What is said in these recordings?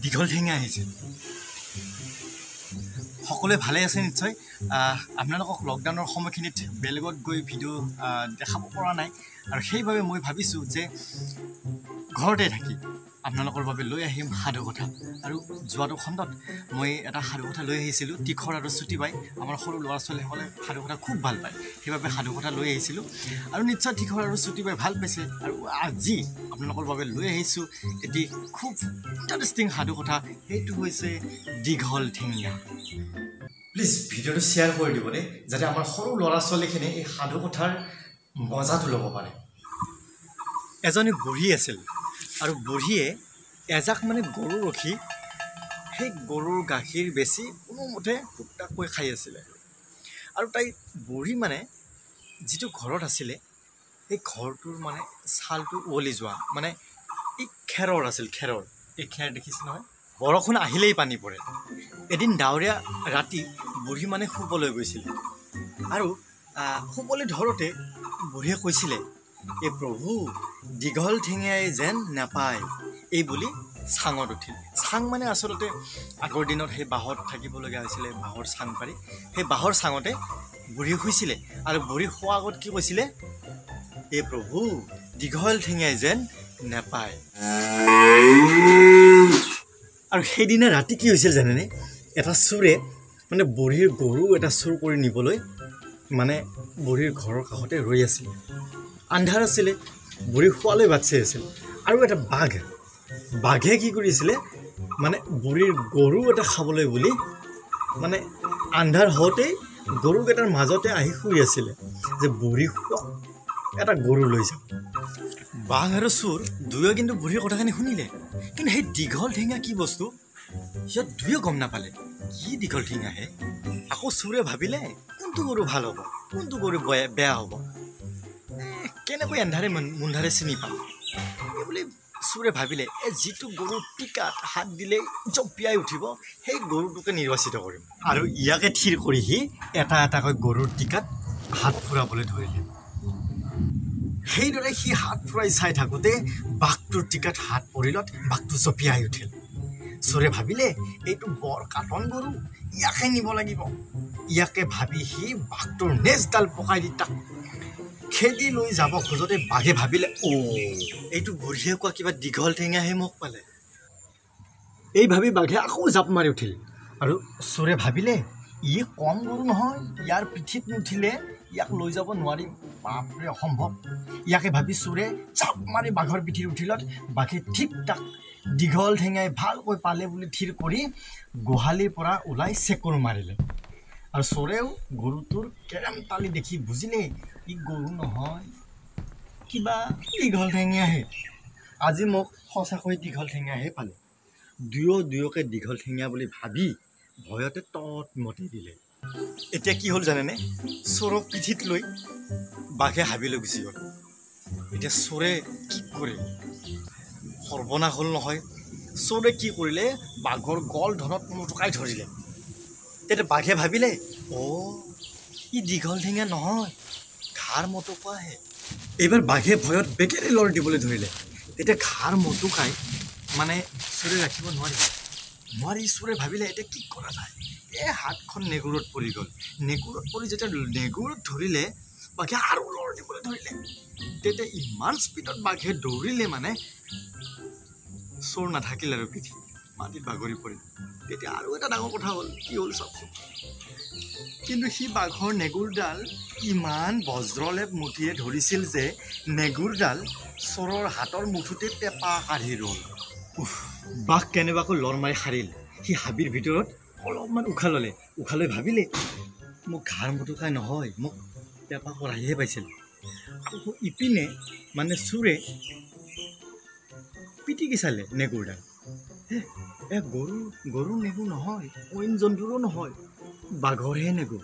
দীঘল ঠেঙীয়া আহিছিল। সকলোৱে ভালে আছে নিশ্চয়। আপোনালোকক লকডাউনৰ সময়খিনিত বেলেগত গৈ ভিডিঅ' দেখাব পৰা নাই, আৰু সেইবাবে মই ভাবিছোঁ যে ঘৰতে থাকি আপোনালোকৰ বাবে লৈ আহিম সাধুকথা। আৰু যোৱাটো খণ্ডত মই এটা সাধুকথা লৈ আহিছিলোঁ। তীখৰ আৰু চুটিবাই, আমাৰ সৰু ল'ৰা ছোৱালীসকলে সাধুকথা খুব ভাল পায়, সেইবাবে সাধুকথা লৈ আহিছিলোঁ। আৰু নিশ্চয় তীখৰ আৰু চুটিবাই ভাল পাইছে। আৰু আজি আপোনালোকৰ বাবে লৈ আহিছোঁ এটি খুব ইণ্টাৰেষ্টিং সাধুকথা, সেইটো হৈছে দীঘল ঠেঙীয়া। প্লিজ ভিডিঅ'টো শ্বেয়াৰ কৰি দিব দেই, যাতে আমাৰ সৰু ল'ৰা ছোৱালীখিনিয়ে এই সাধুকথাৰ মজাটো ল'ব পাৰে। এজনী বুঢ়ী আছিল, আৰু বুঢ়ীয়ে এজাক গৰু ৰখি সেই গৰুৰ গাখীৰ বেচি কোনোমতে টুকটাকৈ খাই আছিলে। আৰু তাই বুঢ়ী যিটো ঘৰত আছিলে, সেই ঘৰটোৰ ছালটো উৱলি যোৱা, এই খেৰৰ আছিল, খেৰৰ। এই খেৰ দেখিছে নহয়, বৰষুণ আহিলেই পানী পৰে। এদিন ডাৱৰীয়া ৰাতি বুঢ়ী শুবলৈ গৈছিলে, আৰু শুবলৈ ধৰোঁতে বুঢ়ীয়ে কৈছিলে, এই প্ৰভু দীঘল ঠেঙীয়াই যেন নাপায়, এই বুলি চাঙত উঠিল। চাং আচলতে আগৰ দিনত সেই বাঁহত থাকিবলগীয়া হৈছিলে, বাঁহৰ চাং পাৰি সেই বাঁহৰ চাঙতে বুঢ়ী শুইছিলে। আৰু বুঢ়ী শোৱাৰ আগত কি কৈছিলে, এই প্ৰভু দীঘল ঠেঙীয়াই যেন নাপায়। আৰু সেইদিনা ৰাতি কি হৈছিল জানেনে, এটা চোৰে বুঢ়ীৰ গৰু এটা চুৰ কৰি নিবলৈ বুঢ়ীৰ ঘৰৰ কাষতে ৰৈ আছিল। আন্ধাৰ আছিলে, বুঢ়ী শোৱালৈ বাট চাই আছিল। আৰু এটা বাঘে কি কৰিছিলে, বুঢ়ীৰ গৰু এটা খাবলৈ বুলি আন্ধাৰ হওঁতেই গৰুকেইটাৰ মাজতে আহি শুই আছিলে, যে বুঢ়ী শুৱক, এটা গৰু লৈ যাওক। বাঘ আৰু চোৰ দুয়ো কিন্তু বুঢ়ীৰ কথাখিনি শুনিলে, কিন্তু সেই দীঘল ঠেঙীয়া কি বস্তু সিহঁত দুয়ো গম নাপালে। কি দীঘল ঠেঙীয়াহে? আকৌ চোৰে ভাবিলে কোনটো গৰু ভাল হ'ব, কোনটো গৰু বেয়া হ'ব, কেনেকৈ এন্ধাৰে মুন্ধাৰে চিনি পাম। এই বুলি চোৰে ভাবিলে, যিটো গৰুৰ টিকাত হাত দিলেই জঁপিয়াই উঠিব, সেই গৰুটোকে নিৰ্বাচিত কৰিম। আৰু ইয়াকে থিৰ কৰি সি এটা এটাকৈ গৰুৰ টিকাত হাত ফুৰাবলৈ ধৰিলে। সেইদৰে সি হাত ফুৰাই চাই থাকোঁতে বাঘটোৰ টিকাত হাত পৰিলত বাঘটো জঁপিয়াই উঠিল। চোৰে ভাবিলে, এইটো বৰ কাটন গৰু, ইয়াকে নিব লাগিব। ইয়াকে ভাবি সি বাঘটোৰ নেজডাল পকাই দি তাক খেদি লৈ যাব খোজোতে বাঘে ভাবিলে, এইটো বুঢ়ীয়ে কোৱা কিবা দীঘল ঠেঙীয়াহে মোক পালে। এই ভাবি বাঘে আকৌ জাপ মাৰি উঠিল। আৰু চোৰে ভাবিলে, ই কম গৰু নহয়, ইয়াৰ পিঠিত নুঠিলে ইয়াক লৈ যাব নোৱাৰিম, বাপৰে অসম্ভৱ। ইয়াকে ভাবি চোৰে জাপ মাৰি বাঘৰ পিঠিত উঠিলত বাঘে ঠিক তাক দীঘল ঠেঙীয়াই ভালকৈ পালে বুলি থিৰ কৰি গোহালিৰ পৰা ওলাই চেকুৰ মাৰিলে। আৰু চোৰেও গৰুটোৰ কেৰেমতালি দেখি বুজিলে, ই গৰু নহয়, কিবা দীঘল ঠেঙীয়াহে। আজি মোক সঁচাকৈ দীঘল ঠেঙীয়াহে পালে। দুয়োকে দীঘল ঠেঙীয়া বুলি ভাবি ভয়তে তত মতি দিলে। এতিয়া কি হ'ল জানেনে, চোৰক পিঠিত লৈ বাঘে হাবিলৈ গুচি গ'ল। এতিয়া চোৰে কি কৰিল, সৰ্বনাশ হ'ল নহয়। চোৰে কি কৰিলে, বাঘৰ গল ধনত মোটোকাই ধৰিলে। তেতিয়া বাঘে ভাবিলে, ই দীঘল ঠেঙীয়া নহয়, ঘাৰ মোটোকাহে। এইবাৰ বাঘে ভয়ত বেকেৰে লৰ দিবলৈ ধৰিলে। তেতিয়া ঘাৰ মোটোকাই চোৰে ৰাখিব নোৱাৰি চোৰে ভাবিলে, এতিয়া কি কৰা যায়। হাতখন নেগুৰত পৰি গ'ল। নেগুৰত পৰি যেতিয়া নেগুৰত ধৰিলে, বাঘে আৰু লৰ দিবলৈ ধৰিলে। তেতিয়া ইমান স্পীডত বাঘে দৌৰিলে চোৰ নাথাকিল আৰু পিঠিত, মাটিত বাগৰি পৰিল। তেতিয়া আৰু এটা ডাঙৰ কথা হ'ল, কি হ'ল চাওকচোন। কিন্তু সি বাঘৰ নেগুৰডাল ইমান বজ্ৰলেপ মুঠিয়ে ধৰিছিল যে নেগুৰডাল চোৰৰ হাতৰ মুঠুতে পেপা কাঢ়ি ৰ'ল। বাঘ কেনেবাকৈ লৰ মাৰি সাৰিল। সি হাবিৰ ভিতৰত অলপমান উশাহ ল'লে। উশাহ লৈ ভাবিলে, মোক ঘাৰ মুটুকাই নহয়, মোক পেপা কৰাইহে পাইছিল। আকৌ ইপিনে চোৰে পিটিকি চালে নেগুৰডাল, গৰুৰ নেগুৰ নহয়, অইন জন্তুৰো নহয়, বাঘৰহে নেগুৰ।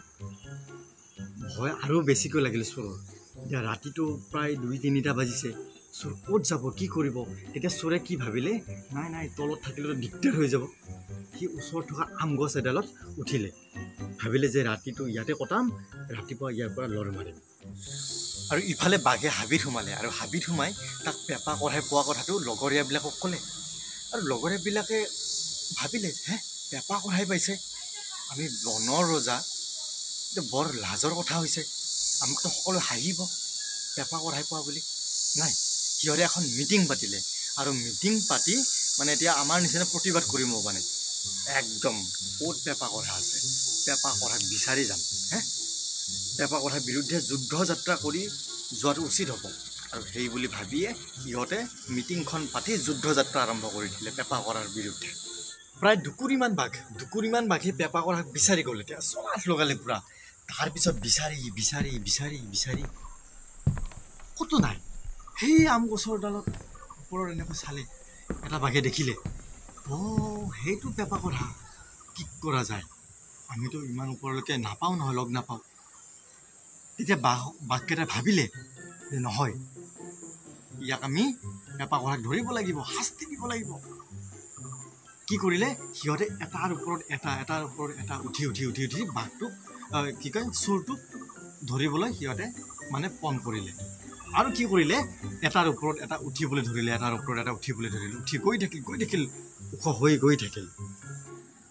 ভয় আৰু বেছিকৈ লাগিল চোৰৰ। এতিয়া ৰাতিটো প্ৰায় 2-3টা বাজিছে। চোৰ ক'ত যাব, কি কৰিব? তেতিয়া চোৰে কি ভাবিলে, নাই তলত থাকিলেতো দিগদাৰ হৈ যাব। সি ওচৰত থকা আম গছ এডালত উঠিলে। ভাবিলে যে ৰাতিটো ইয়াতে কটাম, ৰাতিপুৱা ইয়াৰ পৰা লৰ মাৰিম। আৰু ইফালে বাঘে হাবিত সোমালে, আৰু হাবিত সোমাই তাক পেপা কঢ়াই পোৱা কথাটো লগৰীয়াবিলাকক ক'লে। আৰু লগৰীয়াবিলাকে ভাবিলে পেপা কঢ়াই পাইছে, আমি বনৰ ৰজা, এইটো বৰ লাজৰ কথা হৈছে, আমাকতো সকলোৱে হাঁহিব পেপা কঢ়াই পোৱা বুলি। নাই, সিহঁতে এখন মিটিং পাতিলে, আৰু মিটিং পাতি মানে এতিয়া আমাৰ নিচিনা প্ৰতিবাদ কৰিম মানে একদম ক'ত পেপা কঢ়া আছে, পেপা কঢ়াক বিচাৰি যাম, পেপা কঢ়াৰ বিৰুদ্ধে যুদ্ধ যাত্ৰা কৰি যোৱাটো উচিত হ'ব। আৰু সেই বুলি ভাবিয়ে সিহঁতে মিটিংখন পাতি যুদ্ধ যাত্ৰা আৰম্ভ কৰি দিলে পেপা কঢ়াৰ বিৰুদ্ধে। প্ৰায় দুকুৰিমান বাঘে পেপা কঢ়াক বিচাৰি গ'ল, এতিয়া চলাত লগালে পুৰা। তাৰপিছত বিচাৰি ক'তো নাই। সেই আম গছৰ ডালত ওপৰত এনেকৈ চালে, এটা বাঘে দেখিলে, সেইটো পেপা কঢ়া, কি কৰা যায়, আমিতো ইমান ওপৰলৈকে নাপাওঁ নহয়, লগ নাপাওঁ। তেতিয়া বাঘকেইটাই ভাবিলে যে নহয়, ইয়াক আমি পেপা কঢ়াক ধৰিব লাগিব, শাস্তি দিব লাগিব। কি কৰিলে, সিহঁতে এটাৰ ওপৰত এটা উঠি বাঘটোক চোৰটোক ধৰিবলৈ সিহঁতে মানে পণ কৰিলে। আৰু কি কৰিলে, এটাৰ ওপৰত এটা উঠিবলৈ ধৰিলে, উঠি গৈ থাকিল, ওখ হৈ গৈ থাকিল।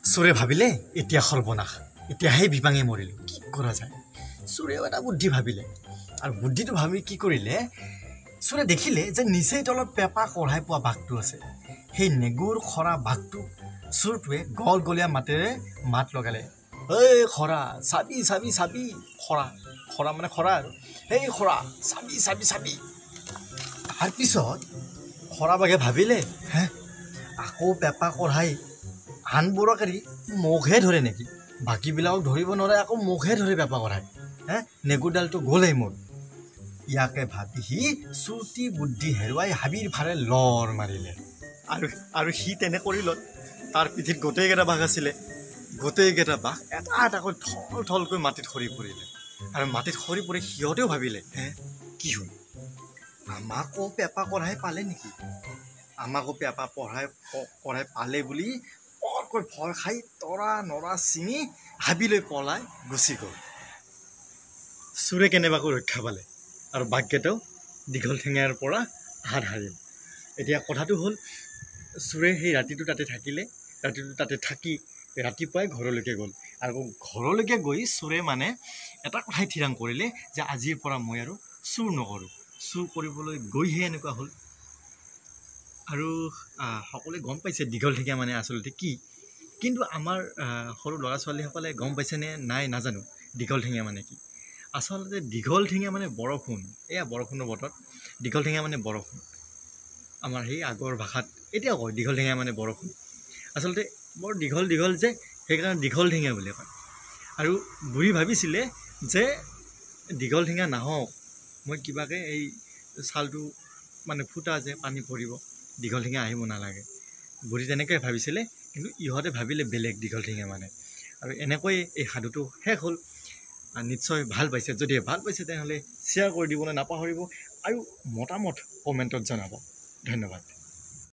চোৰে ভাবিলে এতিয়া সৰ্বনাশ, এতিয়াহে বিপাঙে মৰিলোঁ, কি কৰা যায়। চোৰেও এটা বুদ্ধি ভাবিলে, আৰু বুদ্ধিটো ভাবি কি কৰিলে, চোৰে দেখিলে যে নিচেই তলত পেপা কঢ়াই পোৱা বাঘটো আছে। সেই নেগুৰ খৰা বাঘটো চোৰটোৱে গলগলীয়া মাতেৰে মাত লগালে, এই খৰা, চাবি, খৰা মানে খৰা আৰু, এই খৰা, চাবি। তাৰপিছত খৰা বাঘে ভাবিলে, আকৌ পেপা কঢ়াই আনবোৰক এৰি মোকহে ধৰে নেকি, বাকীবিলাকক ধৰিব নোৱাৰে, আকৌ মোকহে ধৰে পেপা কঢ়াই, নেগুৰডালটো গ'লেই মোৰ। ইয়াকে ভাবি সি চুটি বুদ্ধি হেৰুৱাই হাবিৰ ফালে লৰ মাৰিলে। আৰু সি তেনে কৰি ল'ল। তাৰ পিঠিত গোটেইকেইটা বাঘ আছিলে, গোটেইকেইটা বাঘ এটা এটাকৈ থলকৈ মাটিত সৰি পৰিলে। আৰু মাটিত সৰি পৰি সিহঁতেও ভাবিলে, কি হ'ল, আমাকো পেপা কঢ়াই পালে নেকি, আমাকো পেপা কঢ়াই পালে বুলি বৰকৈ ভয় খাই তৰা নৰা ছিঙি হাবিলৈ পলাই গুচি গ'ল। চোৰে কেনেবাকৈ ৰক্ষা পালে, আৰু বাঘকেইটাও দীঘল ঠেঙীয়াৰ পৰা হাত সাৰিল। এতিয়া কথাটো হ'ল, চোৰে সেই ৰাতিটো তাতে থাকি ৰাতিপুৱাই ঘৰলৈকে গ'ল। আৰু ঘৰলৈকে গৈ চোৰে মানে এটা কথাই থিৰাং কৰিলে যে আজিৰ পৰা মই আৰু চুৰ নকৰোঁ, চুৰ কৰিবলৈ গৈহে এনেকুৱা হ'ল। আৰু সকলোৱে গম পাইছে দীঘল ঠেঙীয়া মানে আচলতে কি, কিন্তু আমাৰ সৰু ল'ৰা ছোৱালীসকলে গম পাইছেনে নাই নাজানো দীঘল ঠেঙীয়া মানে কি। আচলতে দীঘল ঠেঙীয়া মানে বৰষুণ, এয়া বৰষুণৰ বতৰত দীঘল ঠেঙীয়া মানে বৰষুণ। আমাৰ সেই আগৰ ভাষাত এতিয়াও কয় দীঘল ঠেঙীয়া মানে বৰষুণ। আচলতে বৰ দীঘল যে, সেইকাৰণে দীঘল ঠেঙীয়া বুলি কয়। আৰু বুঢ়ী ভাবিছিলে যে দীঘল ঠেঙীয়া নাহক, মই কিবাকৈ এই ছালটো মানে ফুটা যে পানী পৰিব, দীঘল ঠেঙীয়া আহিব নালাগে, বুঢ়ী তেনেকৈ ভাবিছিলে। কিন্তু ইহঁতে ভাবিলে বেলেগ দীঘল ঠেঙীয়া মানে। আৰু এনেকৈয়ে এই সাধুটো শেষ হ'ল। নিশ্চয় ভাল পাইছে, যদি ভাল পাইছে তেনেহ'লে শ্বেয়াৰ কৰি দিবলৈ নাপাহৰিব, আৰু মতামত কমেণ্টত জনাব। ধন্যবাদ।